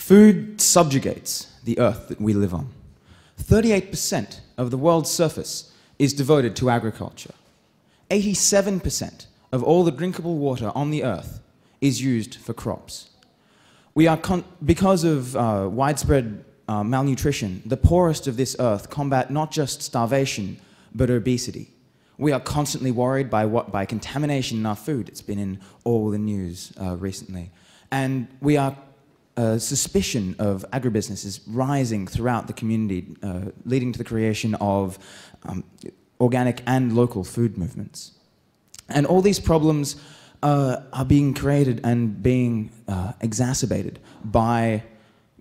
Food subjugates the earth that we live on. 38% of the world's surface is devoted to agriculture. 87% of all the drinkable water on the earth is used for crops. We are because of widespread malnutrition, the poorest of this earth combat not just starvation, but obesity. We are constantly worried by contamination in our food. It's been in all the news recently. And we are suspicion of agribusiness is rising throughout the community, leading to the creation of organic and local food movements. And all these problems are being created and being exacerbated by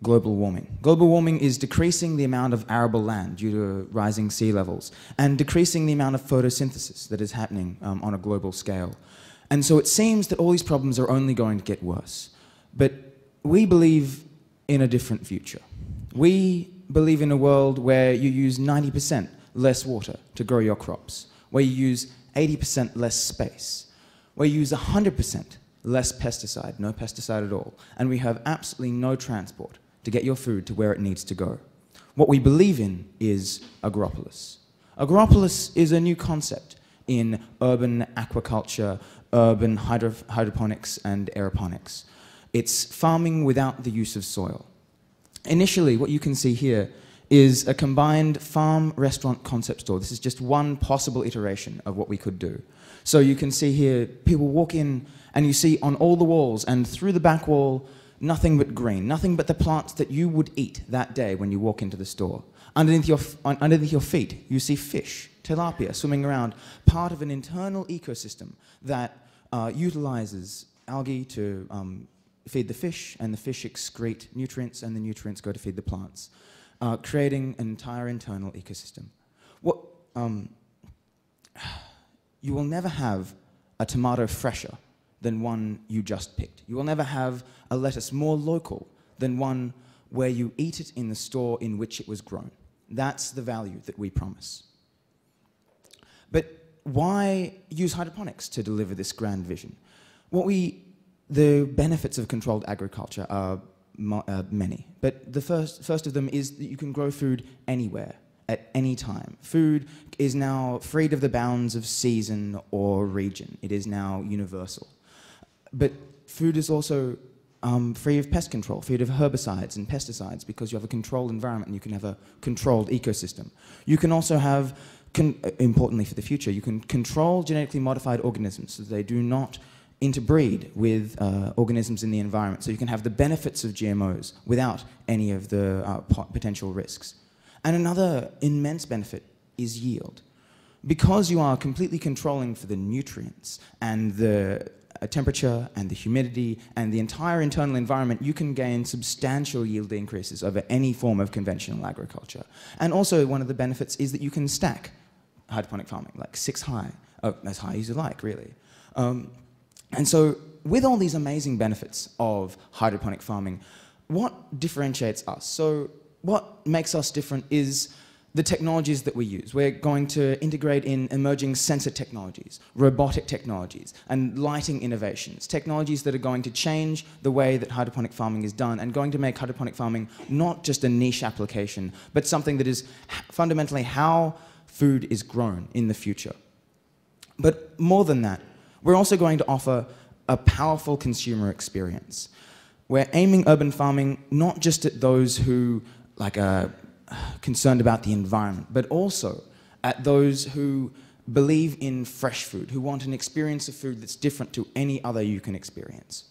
global warming. Global warming is decreasing the amount of arable land due to rising sea levels and decreasing the amount of photosynthesis that is happening on a global scale. And so it seems that all these problems are only going to get worse. But we believe in a different future. We believe in a world where you use 90% less water to grow your crops, where you use 80% less space, where you use 100% less pesticide, no pesticide at all, and we have absolutely no transport to get your food to where it needs to go. What we believe in is agropolis. Agropolis is a new concept in urban aquaculture, urban hydroponics and aeroponics. It's farming without the use of soil. Initially, what you can see here is a combined farm-restaurant concept store. This is just one possible iteration of what we could do. So you can see here, people walk in and you see on all the walls and through the back wall, nothing but green, nothing but the plants that you would eat that day when you walk into the store. Underneath your feet, you see fish, tilapia, swimming around, part of an internal ecosystem that utilizes algae to feed the fish, and the fish excrete nutrients, and the nutrients go to feed the plants, creating an entire internal ecosystem. You will never have a tomato fresher than one you just picked. You will never have a lettuce more local than one where you eat it in the store in which it was grown. That's the value that we promise. But why use hydroponics to deliver this grand vision? The benefits of controlled agriculture are many, but the first of them is that you can grow food anywhere, at any time. Food is now freed of the bounds of season or region. It is now universal. But food is also free of pest control, free of herbicides and pesticides, because you have a controlled environment and you can have a controlled ecosystem. You can also have, importantly for the future, you can control genetically modified organisms so they do not interbreed with organisms in the environment. So you can have the benefits of GMOs without any of the potential risks. And another immense benefit is yield. Because you are completely controlling for the nutrients and the temperature and the humidity and the entire internal environment, you can gain substantial yield increases over any form of conventional agriculture. And also one of the benefits is that you can stack hydroponic farming, like 6 high, as high as you like, really. And so with all these amazing benefits of hydroponic farming, what differentiates us? So what makes us different is the technologies that we use. We're going to integrate in emerging sensor technologies, robotic technologies, and lighting innovations, technologies that are going to change the way that hydroponic farming is done and going to make hydroponic farming not just a niche application, but something that is fundamentally how food is grown in the future. But more than that, we're also going to offer a powerful consumer experience. We're aiming urban farming not just at those who are concerned about the environment, but also at those who believe in fresh food, who want an experience of food that's different to any other you can experience.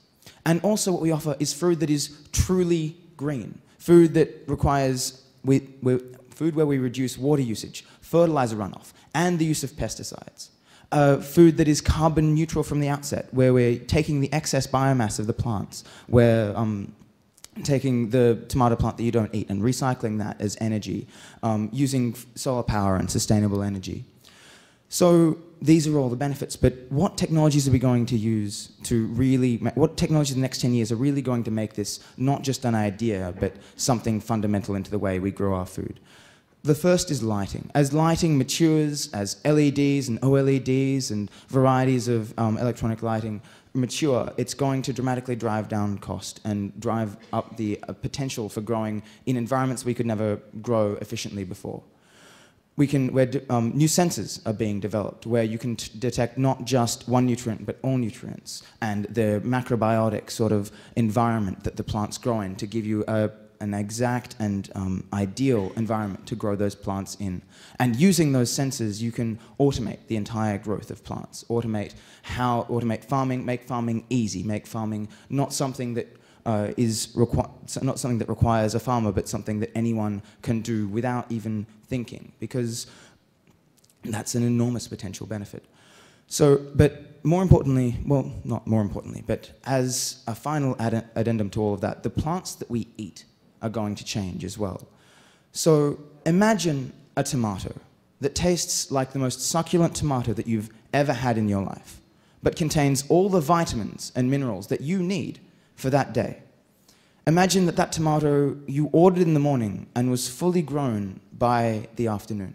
And also what we offer is food that is truly green, food that requires, food where we reduce water usage, fertilizer runoff, and the use of pesticides. Food that is carbon neutral from the outset, where we're taking the excess biomass of the plants, we're taking the tomato plant that you don't eat and recycling that as energy, using solar power and sustainable energy. So these are all the benefits, but what technologies are we going to use to really, what technologies in the next 10 years are really going to make this not just an idea, but something fundamental into the way we grow our food? The first is lighting. As lighting matures, as LEDs and OLEDs and varieties of electronic lighting mature, it's going to dramatically drive down cost and drive up the potential for growing in environments we could never grow efficiently before. New sensors are being developed where you can detect not just one nutrient but all nutrients and the macrobiotic sort of environment that the plants grow in to give you an exact and ideal environment to grow those plants in. And using those sensors, you can automate the entire growth of plants, automate farming, make farming easy, make farming not something that not something that requires a farmer, but something that anyone can do without even thinking, because that's an enormous potential benefit. So, but more importantly, well, not more importantly, but as a final addendum to all of that, the plants that we eat are going to change as well. So imagine a tomato that tastes like the most succulent tomato that you've ever had in your life, but contains all the vitamins and minerals that you need for that day. Imagine that tomato you ordered in the morning and was fully grown by the afternoon.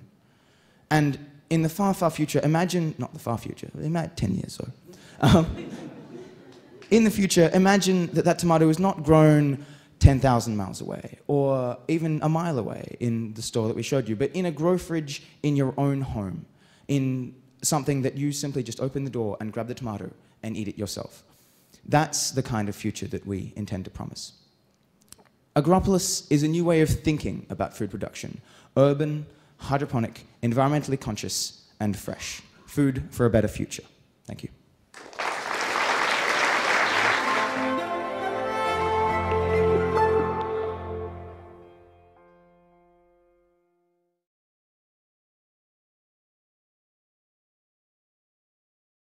And in the far, far future, imagine, not the far future, imagine 10 years or so. In the future, imagine that tomato was not grown 10,000 miles away, or even a mile away in the store that we showed you, but in a grow fridge in your own home, in something that you simply just open the door and grab the tomato and eat it yourself. That's the kind of future that we intend to promise. Agropolis is a new way of thinking about food production. Urban, hydroponic, environmentally conscious, and fresh. Food for a better future. Thank you.